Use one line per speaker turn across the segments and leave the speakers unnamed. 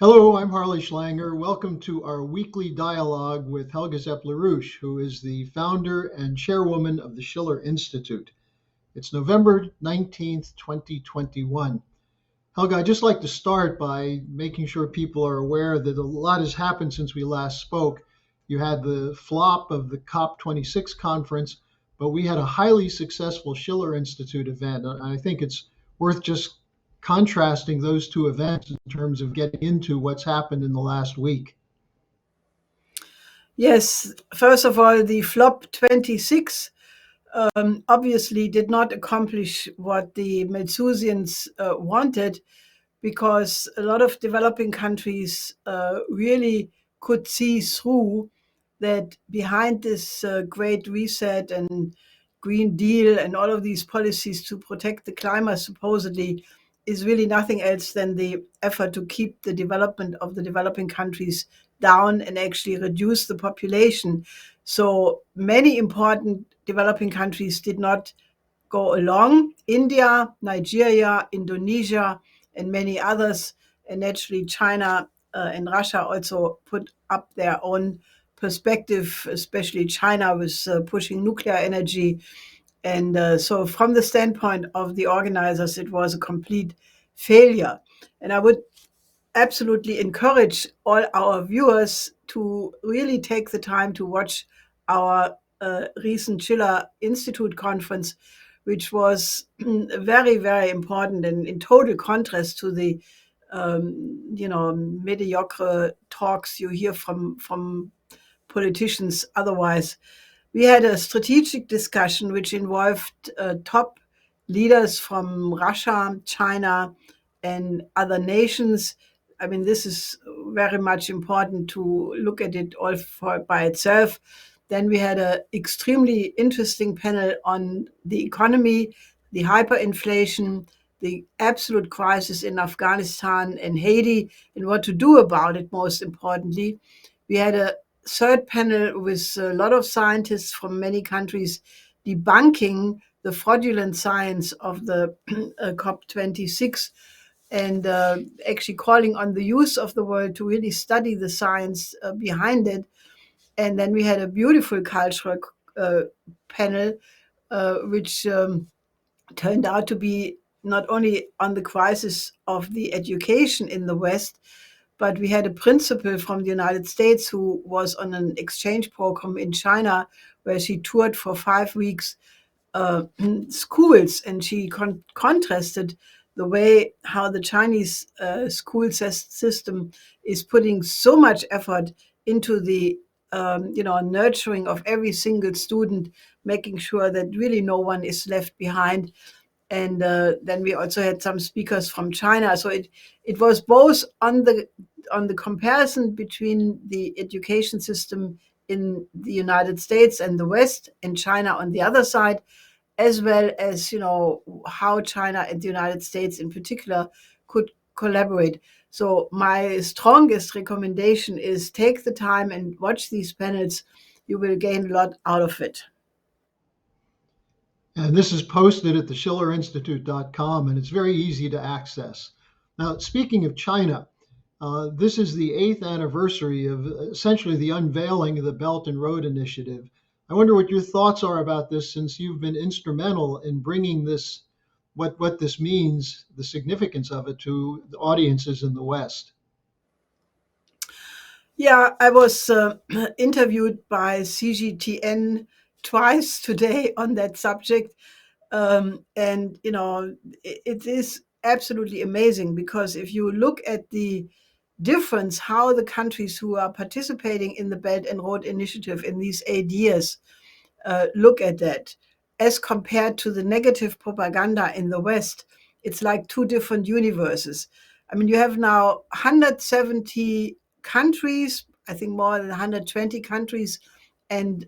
Hello, I'm Harley Schlanger. Welcome to our weekly dialogue with Helga who is the founder and chairwoman of the Schiller Institute. It's November 19th, 2021. Helga, I'd just like to start by making sure people are aware that a lot has happened since we last spoke. You had the flop of the COP26 conference, but we had a highly successful Schiller Institute event. And I think it's worth just contrasting those two events in terms of getting into what's happened in the last week.
Yes, first of all, the flop 26 obviously did not accomplish what the Malthusians wanted, because a lot of developing countries really could see through that behind this Great Reset and Green Deal and all of these policies to protect the climate supposedly is really nothing else than the effort to keep the development of the developing countries down and actually reduce the population. So many important developing countries did not go along. India, Nigeria, Indonesia, and many others, and naturally China and Russia also put up their own perspective, especially China was pushing nuclear energy. And so from the standpoint of the organizers, it was a complete failure. And I would absolutely encourage all our viewers to really take the time to watch our recent Schiller Institute conference, which was very, very important and in total contrast to the mediocre talks you hear from politicians otherwise. We had a strategic discussion which involved top leaders from Russia, China, and other nations. I mean, this is very much important to look at it all by itself. Then we had an extremely interesting panel on the economy, the hyperinflation, the absolute crisis in Afghanistan and Haiti, and what to do about it, most importantly. We had a third panel with a lot of scientists from many countries debunking the fraudulent science of the COP26 and actually calling on the youth of the world to really study the science behind it. And then we had a beautiful cultural panel, which turned out to be not only on the crisis of the education in the West, but we had a principal from the United States who was on an exchange program in China where she toured for 5 weeks schools, and she contrasted the way how the Chinese school system is putting so much effort into the nurturing of every single student, making sure that really no one is left behind. And then we also had some speakers from China. So it was both on the comparison between the education system in the United States and the West, and China on the other side, as well as how China and the United States in particular could collaborate. So my strongest recommendation is take the time and watch these panels. You will gain a lot out of it.
And this is posted at the schillerinstitute.com, and it's very easy to access. Now, speaking of China, this is the 8th anniversary of essentially the unveiling of the Belt and Road Initiative. I wonder what your thoughts are about this, since you've been instrumental in bringing this, what this means, the significance of it, to the audiences in the West.
Yeah, I was interviewed by CGTN twice today on that subject. And, it is absolutely amazing, because if you look at the difference, how the countries who are participating in the Belt and Road Initiative in these 8 years look at that, as compared to the negative propaganda in the West, it's like two different universes. I mean, you have now 170 countries, I think more than 120 countries, and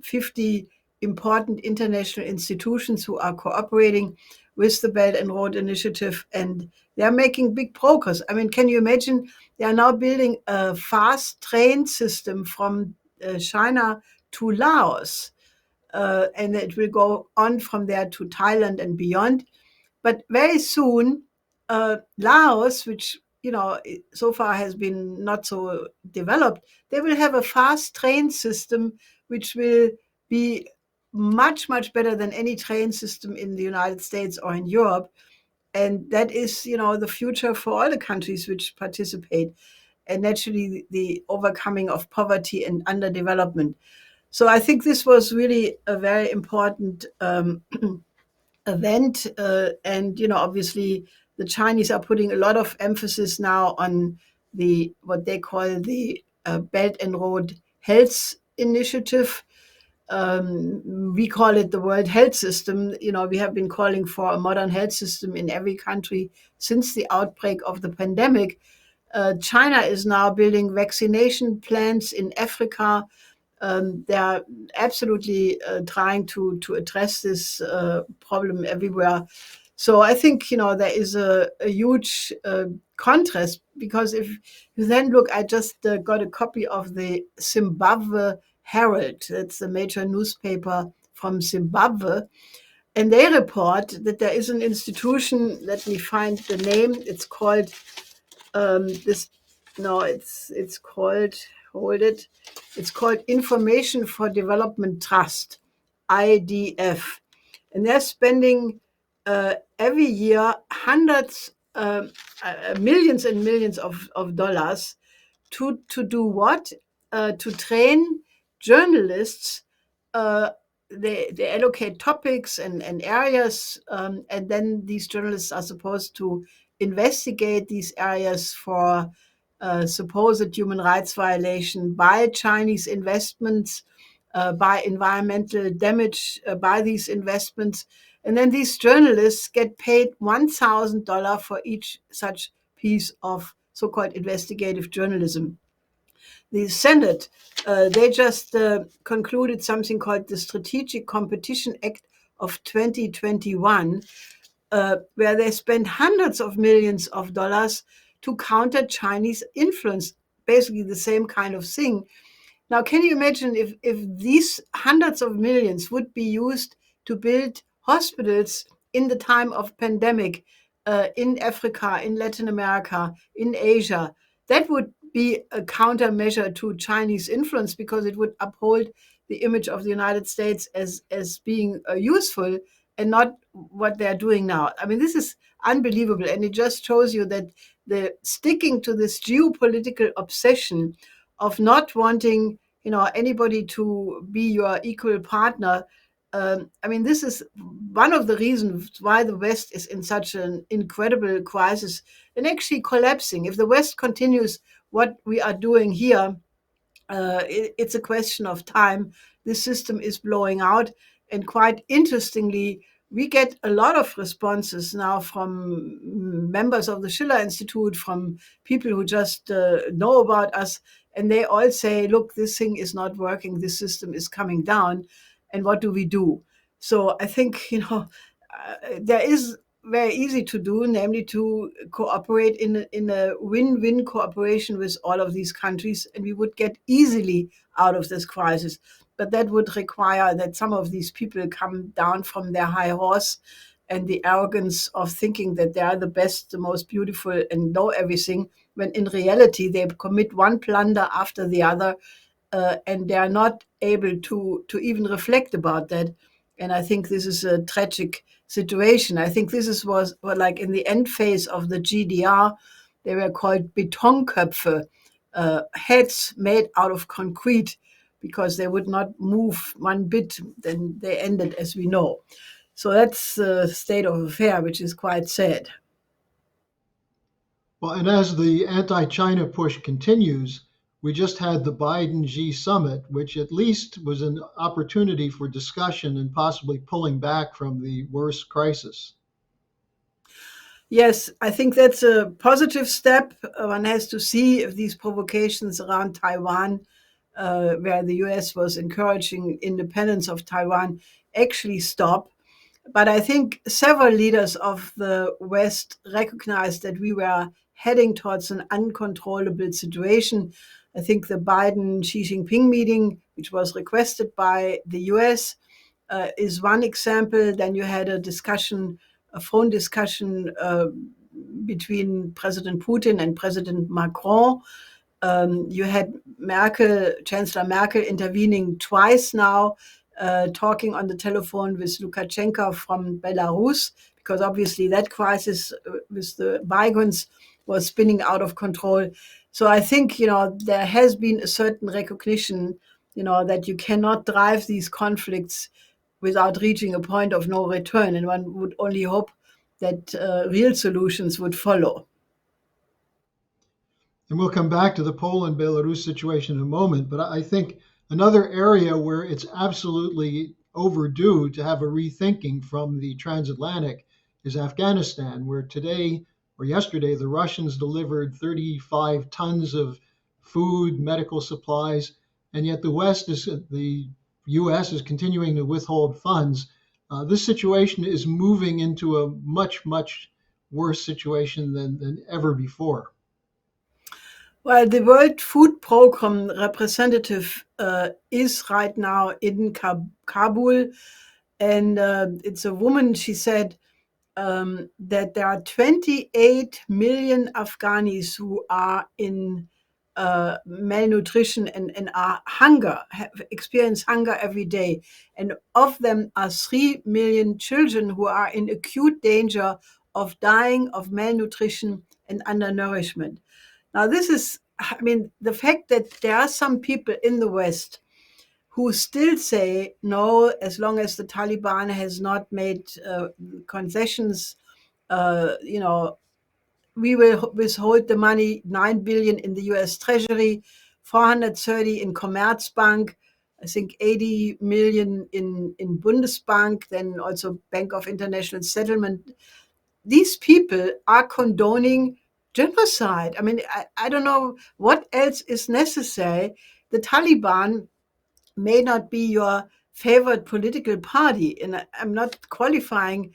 50 important international institutions who are cooperating with the Belt and Road Initiative, and they are making big progress. I mean, can you imagine? They are now building a fast train system from China to Laos, and it will go on from there to Thailand and beyond. But very soon, Laos, which so far has been not so developed, they will have a fast train system which will be much, much better than any train system in the United States or in Europe. And that is, the future for all the countries which participate, and naturally the overcoming of poverty and underdevelopment. So I think this was really a very important event. And, obviously the Chinese are putting a lot of emphasis now on what they call the Belt and Road Health Initiative. We call it the World Health System. We have been calling for a modern health system in every country since the outbreak of the pandemic. China is now building vaccination plans in Africa. They are absolutely trying to address this problem everywhere. So I think there is a huge contrast, because if you then look, I just got a copy of the Zimbabwe Herald. That's the major newspaper from Zimbabwe, and they report that there is an institution. Let me find the name. It's called this. No, it's called. Hold it. It's called Information for Development Trust, IDF, and they're spending every year hundreds, millions and millions of dollars to do what? To train journalists. Uh, they allocate topics and areas, and then these journalists are supposed to investigate these areas for supposed human rights violation by Chinese investments, by environmental damage by these investments. And then these journalists get paid $1,000 for each such piece of so-called investigative journalism. The Senate, they just concluded something called the Strategic Competition Act of 2021, where they spent hundreds of millions of dollars to counter Chinese influence, basically the same kind of thing. Now, can you imagine if these hundreds of millions would be used to build hospitals in the time of pandemic in Africa, in Latin America, in Asia? That would be a countermeasure to Chinese influence, because it would uphold the image of the United States as being useful, and not what they're doing now. I mean, this is unbelievable, and it just shows you that the sticking to this geopolitical obsession of not wanting anybody to be your equal partner. I mean, this is one of the reasons why the West is in such an incredible crisis and actually collapsing. If the West continues what we are doing here, it's a question of time. This system is blowing out. And quite interestingly, we get a lot of responses now from members of the Schiller Institute, from people who just know about us. And they all say, look, this thing is not working. This system is coming down. And what do we do? So I think, there is very easy to do, namely to cooperate in a win-win cooperation with all of these countries, and we would get easily out of this crisis. But that would require that some of these people come down from their high horse and the arrogance of thinking that they are the best, the most beautiful, and know everything, when in reality they commit one blunder after the other, and they are not able to even reflect about that. And I think this is a tragic situation. I think this was like in the end phase of the GDR, they were called Betonköpfe, heads made out of concrete, because they would not move one bit. Then they ended, as we know. So that's the state of affair, which is quite sad.
Well, and as the anti-China push continues, we just had the Biden G summit, which at least was an opportunity for discussion and possibly pulling back from the worst crisis.
Yes, I think that's a positive step. One has to see if these provocations around Taiwan, where the US was encouraging independence of Taiwan, actually stop. But I think several leaders of the West recognized that we were heading towards an uncontrollable situation. I think the Biden Xi Jinping meeting, which was requested by the US, is one example. Then you had a phone discussion between President Putin and President Macron. You had Chancellor Merkel intervening twice now, talking on the telephone with Lukashenko from Belarus, because obviously that crisis with the migrants was spinning out of control. So I think, there has been a certain recognition, that you cannot drive these conflicts without reaching a point of no return. And one would only hope that real solutions would follow.
And we'll come back to the Poland-Belarus situation in a moment, but I think another area where it's absolutely overdue to have a rethinking from the transatlantic is Afghanistan, where today or yesterday the Russians delivered 35 tons of food, medical supplies, and yet the U.S. is continuing to withhold funds. This situation is moving into a much, much worse situation than ever before.
Well, the World Food Program representative is right now in Kabul, and it's a woman. She said that there are 28 million Afghanis who are in malnutrition and experience hunger every day. And of them are 3 million children who are in acute danger of dying of malnutrition and undernourishment. Now, the fact that there are some people in the West who still say, no, as long as the Taliban has not made concessions, we will withhold the money, 9 billion in the US Treasury, 430 in Commerzbank, I think 80 million in Bundesbank, then also Bank of International Settlement. These people are condoning genocide. I don't know what else is necessary. The Taliban may not be your favorite political party, and I'm not qualifying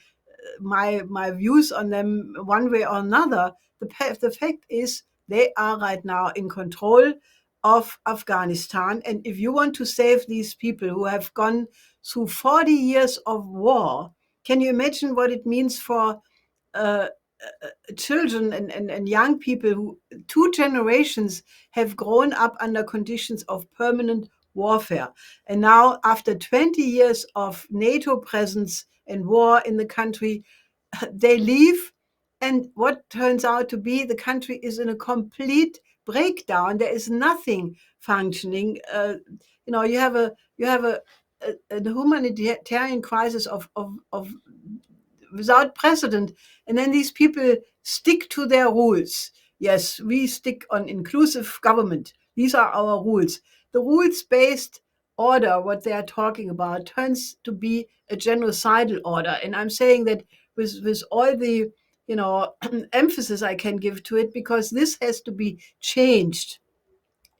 my views on them one way or another. The fact is they are right now in control of Afghanistan, and if you want to save these people who have gone through 40 years of war, can you imagine what it means for uh, children and young people who 2 generations have grown up under conditions of permanent warfare? And now, after 20 years of NATO presence and war in the country, they leave. And what turns out to be the country is in a complete breakdown. There is nothing functioning. You have a humanitarian crisis of without precedent. And then these people stick to their rules. Yes, we stick on inclusive government. These are our rules. The rules-based order, what they are talking about, turns to be a genocidal order. And I'm saying that with all the emphasis I can give to it, because this has to be changed.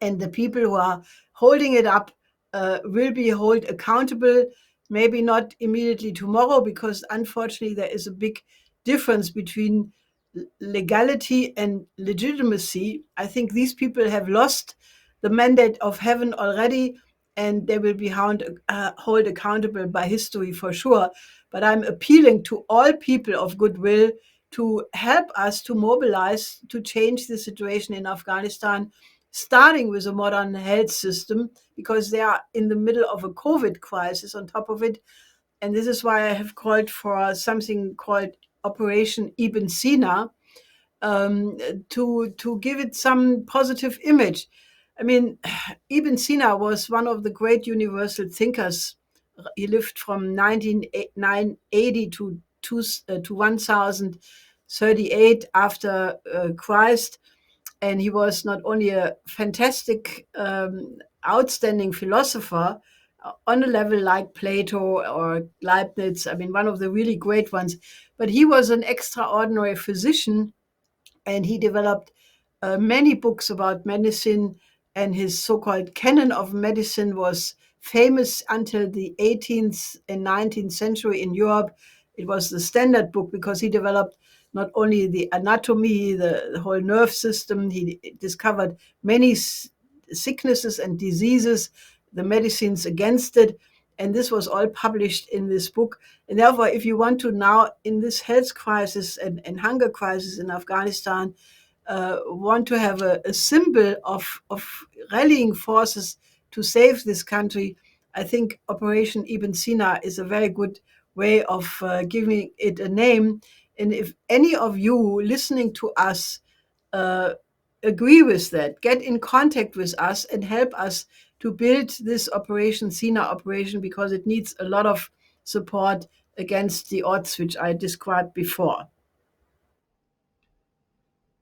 And the people who are holding it up will be held accountable, maybe not immediately tomorrow, because unfortunately there is a big difference between legality and legitimacy. I think these people have lost the mandate of heaven already, and they will be held accountable by history for sure. But I'm appealing to all people of goodwill to help us to mobilize to change the situation in Afghanistan, starting with a modern health system, because they are in the middle of a COVID crisis on top of it. And this is why I have called for something called Operation Ibn Sina, to give it some positive image. Ibn Sina was one of the great universal thinkers. He lived from 980 to 1038 after Christ. And he was not only a fantastic, outstanding philosopher on a level like Plato or Leibniz, one of the really great ones, but he was an extraordinary physician, and he developed many books about medicine, and his so-called canon of medicine was famous until the 18th and 19th century in Europe. It was the standard book because he developed not only the anatomy, the whole nerve system, he discovered many sicknesses and diseases, the medicines against it. And this was all published in this book. And therefore, if you want to now, in this health crisis and hunger crisis in Afghanistan, want to have a symbol of rallying forces to save this country, I think Operation Ibn Sina is a very good way of giving it a name. And if any of you listening to us uh, agree with that, get in contact with us and help us to build this Operation Sina operation, because it needs a lot of support against the odds which I described before.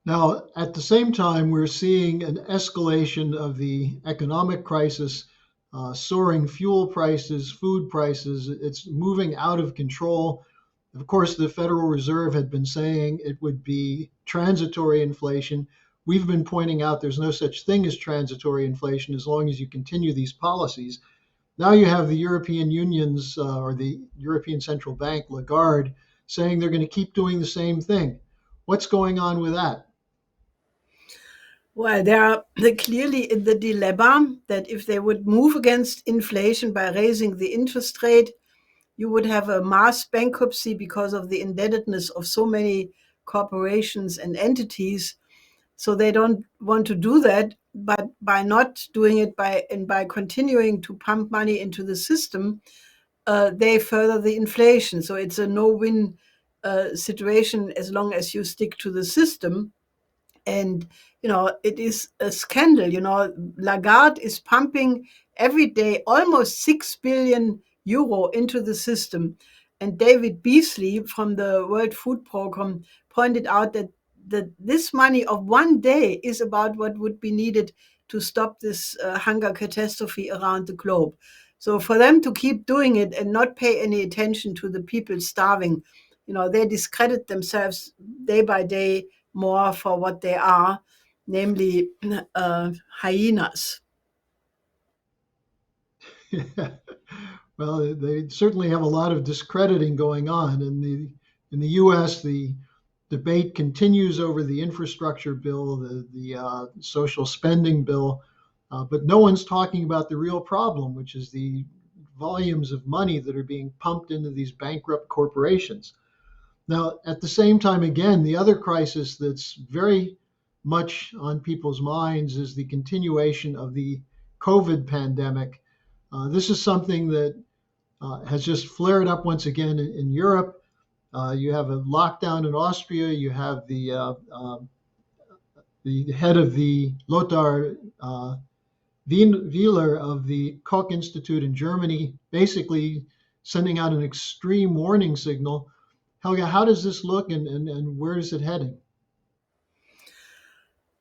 Now, at the same time, we're seeing an escalation of the economic crisis, soaring fuel prices, food prices. It's moving out of control. Of course, the Federal Reserve had been saying it would be transitory inflation. We've been pointing out there's no such thing as transitory inflation as long as you continue these policies. Now you have the European Union's or the European Central Bank, Lagarde, saying they're going to keep doing the same thing. What's going on with that?
Well, they are clearly in the dilemma that if they would move against inflation by raising the interest rate, you would have a mass bankruptcy because of the indebtedness of so many corporations and entities. So they don't want to do that, but by not doing it by continuing to pump money into the system, they further the inflation. So it's a no-win situation as long as you stick to the system. And it is a scandal. Lagarde is pumping every day almost 6 billion euro into the system. And David Beasley from the World Food Program pointed out that this money of one day is about what would be needed to stop this hunger catastrophe around the globe. So for them to keep doing it and not pay any attention to the people starving, they discredit themselves day by day more for what they are, namely hyenas.
Well, they certainly have a lot of discrediting going on. In the U.S., the debate continues over the infrastructure bill, the social spending bill, but no one's talking about the real problem, which is the volumes of money that are being pumped into these bankrupt corporations. Now, at the same time, again, the other crisis that's very much on people's minds is the continuation of the COVID pandemic. This is something that has just flared up once again in Europe. You have a lockdown in Austria. You have the head of the Lothar Wieler of the Koch Institute in Germany, basically sending out an extreme warning signal. Helga, how does this look and where is it heading?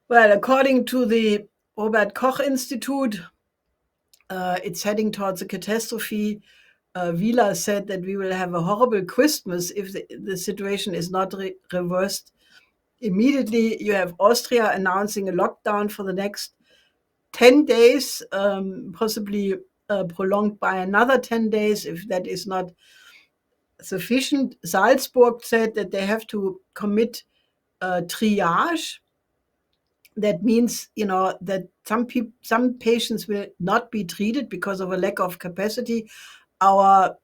Well, according to the Robert Koch Institute, it's heading towards a catastrophe. Wieler said that we will have a horrible Christmas if the situation is not reversed immediately. You have Austria announcing a lockdown for the next 10 days, possibly prolonged by another 10 days if that is not sufficient. Salzburg said that they have to commit triage. That means, that some patients will not be treated because of a lack of capacity. Our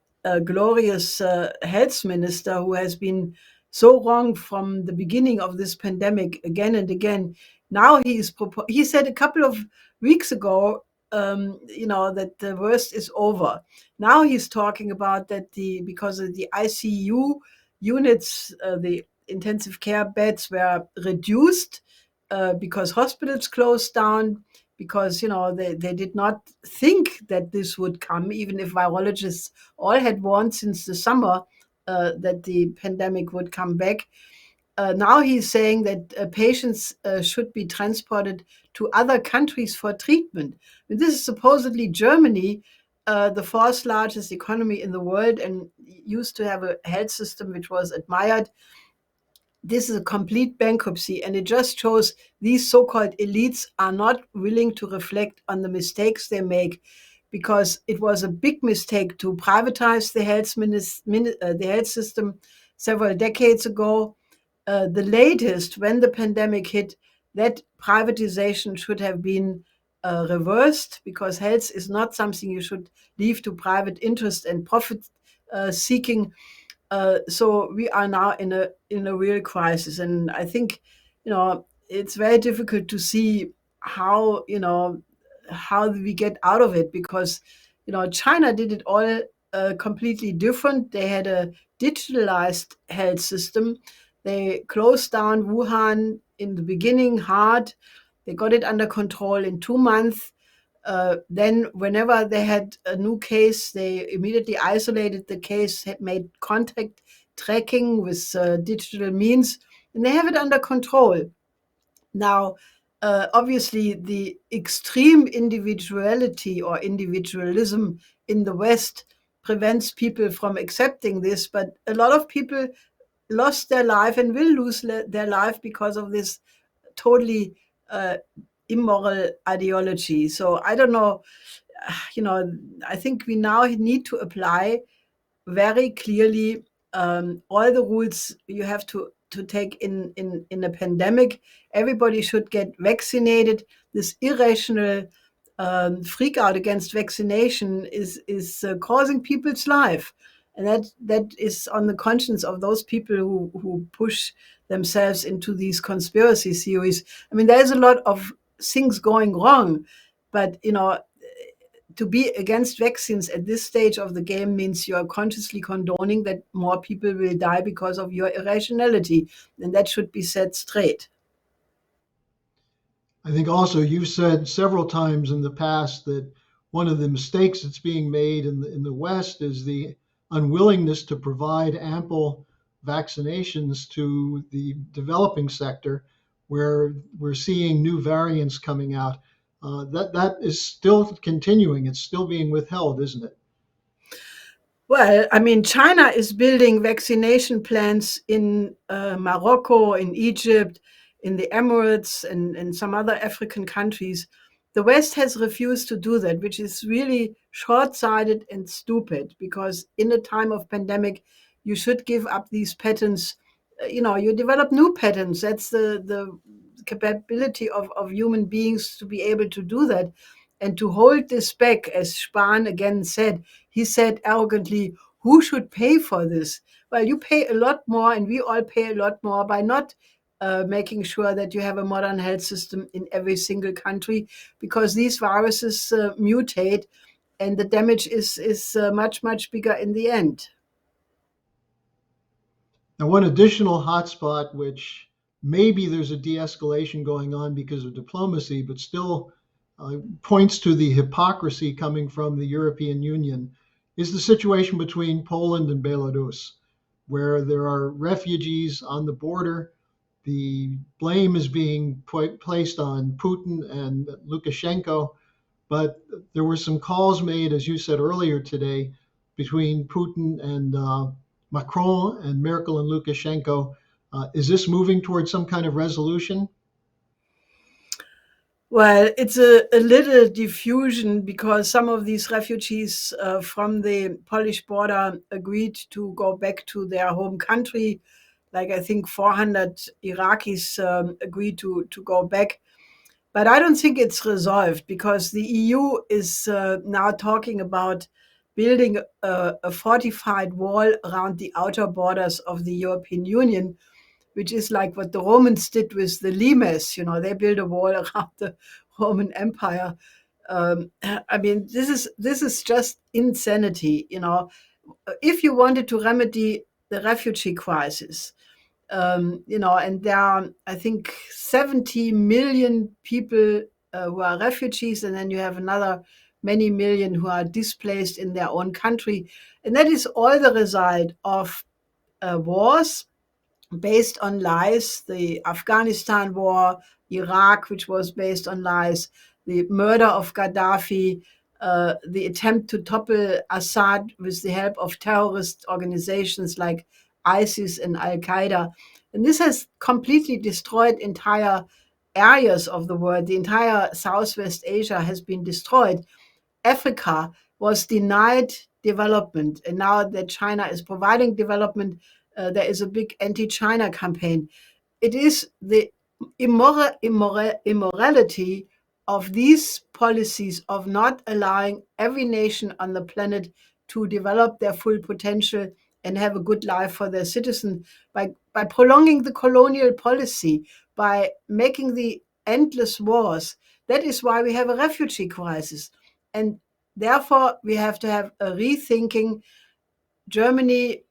glorious health minister, who has been so wrong from the beginning of this pandemic again and again, now he said a couple of weeks ago, that the worst is over. Now he's talking about that because of the ICU units, the intensive care beds were reduced because hospitals closed down, because they did not think that this would come, even if virologists all had warned since the summer that the pandemic would come back. Now he's saying that patients should be transported to other countries for treatment. And this is supposedly Germany, the fourth largest economy in the world, and used to have a health system which was admired. This is a complete bankruptcy, and it just shows these so-called elites are not willing to reflect on the mistakes they make, because it was a big mistake to privatize the health system several decades ago. The latest, when the pandemic hit, that privatization should have been reversed, because health is not something you should leave to private interest and profit seeking. So we are now in a real crisis, and I think it's very difficult to see how how we get out of it, because China did it all completely different. They had a digitalized health system. They closed down Wuhan in the beginning hard. They got it under control in 2 months. Then, whenever they had a new case, they immediately isolated the case, had made contact tracking with digital means, and they have it under control. Now, obviously, the extreme individuality or individualism in the West prevents people from accepting this, but a lot of people lost their life and will lose their life because of this totally uh, immoral ideology. So I don't know, I think we now need to apply very clearly all the rules you have to take in a pandemic. Everybody should get vaccinated. This irrational freak out against vaccination is causing people's life, and that is on the conscience of those people who push themselves into these conspiracy theories. I mean, there's a lot of things going wrong, but to be against vaccines at this stage of the game means you are consciously condoning that more people will die because of your irrationality, and that should be set straight.
I think also you've said several times in the past that one of the mistakes that's being made in the West is the unwillingness to provide ample vaccinations to the developing sector, where we're seeing new variants coming out. That is still continuing. It's still being withheld, isn't it?
Well, I mean, China is building vaccination plans in Morocco, in Egypt, in the Emirates, and some other African countries. The West has refused to do that, which is really short-sighted and stupid, because in a time of pandemic, you should give up these patents. You develop new patents. That's the capability of human beings to be able to do that. And to hold this back, as Spahn again said, he said arrogantly, who should pay for this? Well, you pay a lot more, and we all pay a lot more by not making sure that you have a modern health system in every single country, because these viruses mutate, and the damage is much, much bigger in the end.
Now, one additional hotspot, which maybe there's a de escalation going on because of diplomacy, but still points to the hypocrisy coming from the European Union, is the situation between Poland and Belarus, where there are refugees on the border. The blame is being placed on Putin and Lukashenko, but there were some calls made, as you said earlier today, between Putin and Macron and Merkel and Lukashenko. Is this moving towards some kind of resolution?
Well, it's a little diffusion, because some of these refugees from the Polish border agreed to go back to their home country. Like, I think 400 Iraqis agreed to go back. But I don't think it's resolved, because the EU is now talking about building a fortified wall around the outer borders of the European Union, which is like what the Romans did with the limes. They built a wall around the Roman Empire. I mean, this is just insanity. If you wanted to remedy the refugee crisis, and there are, I think, 70 million people who are refugees, and then you have another many million who are displaced in their own country, and that is all the result of wars based on lies. The Afghanistan war, Iraq, which was based on lies, the murder of Gaddafi, the attempt to topple Assad with the help of terrorist organizations like ISIS and Al Qaeda. And this has completely destroyed entire areas of the world. The entire Southwest Asia has been destroyed. Africa was denied development. And now that China is providing development, there is a big anti-China campaign. It is the immorality of these policies of not allowing every nation on the planet to develop their full potential and have a good life for their citizens by prolonging the colonial policy, by making the endless wars. That is why we have a refugee crisis. And therefore, we have to have a rethinking. Germany,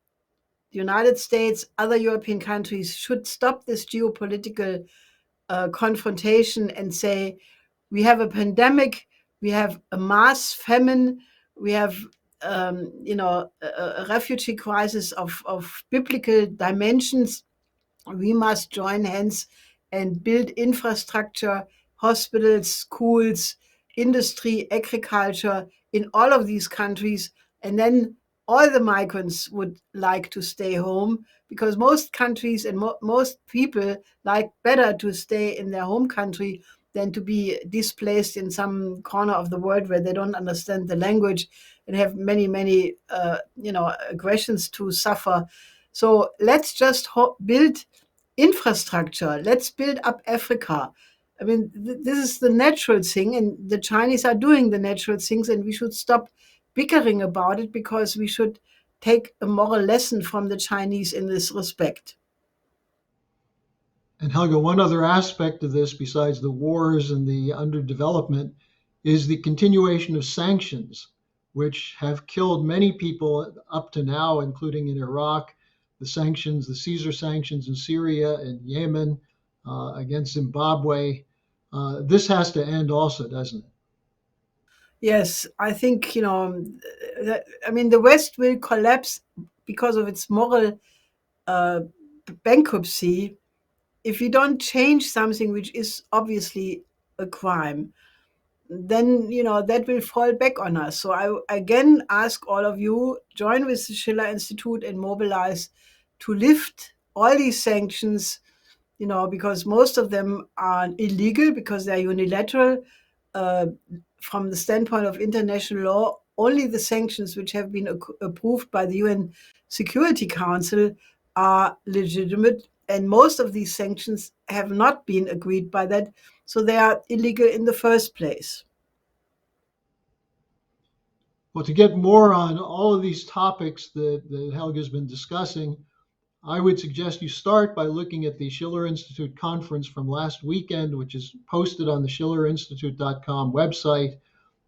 the United States, other European countries should stop this geopolitical confrontation and say, we have a pandemic, we have a mass famine, we have a refugee crisis of biblical dimensions. We must join hands and build infrastructure, hospitals, schools, industry, agriculture in all of these countries. And then all the migrants would like to stay home because most countries and most people like better to stay in their home country than to be displaced in some corner of the world where they don't understand the language and have many, many, aggressions to suffer. So let's just build infrastructure. Let's build up Africa. I mean, this is the natural thing, and the Chinese are doing the natural things, and we should stop bickering about it because we should take a moral lesson from the Chinese in this respect.
And Helga, one other aspect of this, besides the wars and the underdevelopment, is the continuation of sanctions, which have killed many people up to now, including in Iraq, the sanctions, the Caesar sanctions in Syria and Yemen, against Zimbabwe. This has to end also, doesn't it?
Yes, I think, the West will collapse because of its moral uh, bankruptcy if you don't change something which is obviously a crime. Then that will fall back on us. So I again ask all of you, join with the Schiller Institute and mobilize to lift all these sanctions, because most of them are illegal because they're unilateral. uh, from the standpoint of international law, only the sanctions which have been approved by the UN Security Council are legitimate, and most of these sanctions have not been agreed by that, so they are illegal in the first place.
Well, to get more on all of these topics that Helga's been discussing, I would suggest you start by looking at the Schiller Institute conference from last weekend, which is posted on the schillerinstitute.com website,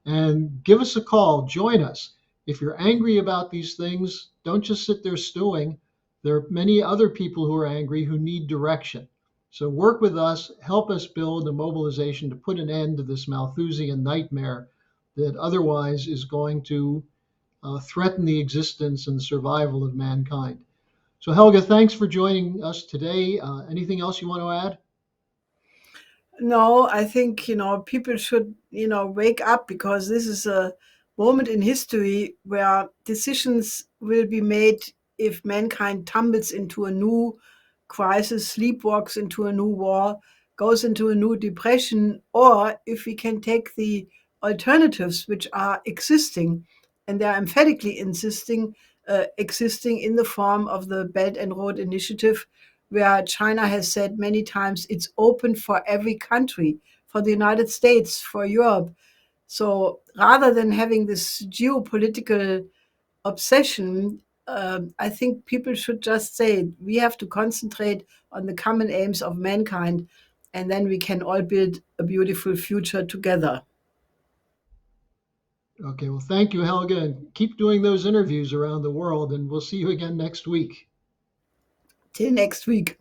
and give us a call. Join us. If you're angry about these things, don't just sit there stewing. There are many other people who are angry who need direction. So work with us, help us build a mobilization to put an end to this Malthusian nightmare that otherwise is going to threaten the existence and the survival of mankind. So, Helga, thanks for joining us today. Anything else you want to add?
No, I think, people should, wake up because this is a moment in history where decisions will be made if mankind tumbles into a new crisis, sleepwalks into a new war, goes into a new depression, or if we can take the alternatives which are existing, and they are emphatically existing in the form of the Belt and Road Initiative, where China has said many times it's open for every country, for the United States, for Europe. So rather than having this geopolitical obsession, I think people should just say we have to concentrate on the common aims of mankind, and then we can all build a beautiful future together.
Okay, well, thank you, Helga, and keep doing those interviews around the world, and we'll see you again next week.
Till next week.